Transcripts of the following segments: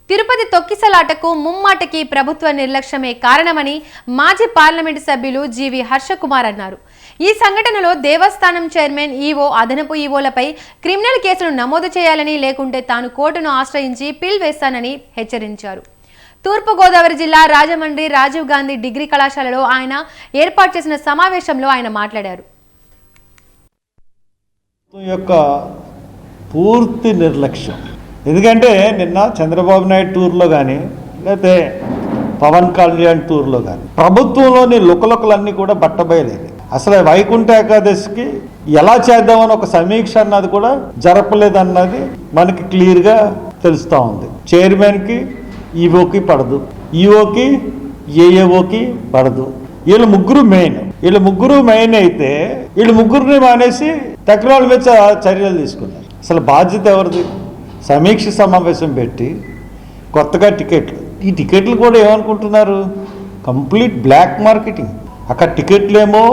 తిరుపతి తొక్కిసలాటకు ముమ్మాటికి ప్రభుత్వ నిర్లక్ష్యమే కారణమని మాజీ పార్లమెంటు సభ్యులు జీవి హర్షకుమార్ అన్నారు. ఈ సంఘటనలో దేవస్థానం చైర్మన్ ఈవో అదనపు ఈవోలపై క్రిమినల్ కేసులు నమోదు చేయాలని, లేకుంటే తాను కోర్టును ఆశ్రయించి పిల్ వేస్తానని హెచ్చరించారు. తూర్పుగోదావరి జిల్లా రాజమండ్రి రాజీవ్ గాంధీ డిగ్రీ కళాశాలలో ఆయన ఏర్పాటు చేసిన సమావేశంలో ఆయన మాట్లాడారు. పూర్తి నిర్లక్ష్యం. ఎందుకంటే నిన్న చంద్రబాబు నాయుడు టూర్లో కానీ లేకపోతే పవన్ కళ్యాణ్ టూర్లో కానీ ప్రభుత్వంలోని లుకలుకలన్నీ కూడా బట్టబయలేదు. అసలు వైకుంఠ ఏకాదశికి ఎలా చేద్దామని ఒక సమీక్ష అన్నది కూడా జరపలేదన్నది మనకి క్లియర్గా తెలుస్తూ ఉంది. చైర్మన్కి ఈవోకి పడదు, ఈవోకి ఏఏఓకి పడదు. వీళ్ళు ముగ్గురు మెయిన్ అయితే వీళ్ళు ముగ్గురిని మానేసి టెక్నాలజీ మీద చర్యలు తీసుకున్నారు. అసలు బాధ్యత ఎవరిది? సమీక్ష సమావేశం పెట్టి కొత్తగా టికెట్లు, ఈ టికెట్లు కూడా ఏమనుకుంటున్నారు, కంప్లీట్ బ్లాక్ మార్కెటింగ్. అక్కడ టికెట్లేమో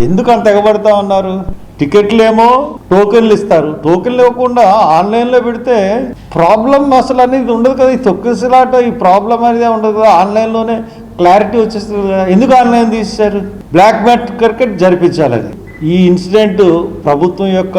ఎందుకు అంత ఎగబడతా ఉన్నారు, టికెట్లేమో టోకెన్లు ఇస్తారు, టోకెన్లు ఇవ్వకుండా ఆన్లైన్లో పెడితే ప్రాబ్లం అసలు అనేది ఉండదు కదా. ఈ తొక్కిసలాట ఈ ప్రాబ్లం అనేది ఉండదు కదా, ఆన్లైన్లోనే క్లారిటీ వచ్చేస్తుంది కదా. ఎందుకు ఆన్లైన్ తీసేశారు? బ్లాక్ మార్కెట్ జరిపించాలని. ఈ ఇన్సిడెంట్ ప్రభుత్వం యొక్క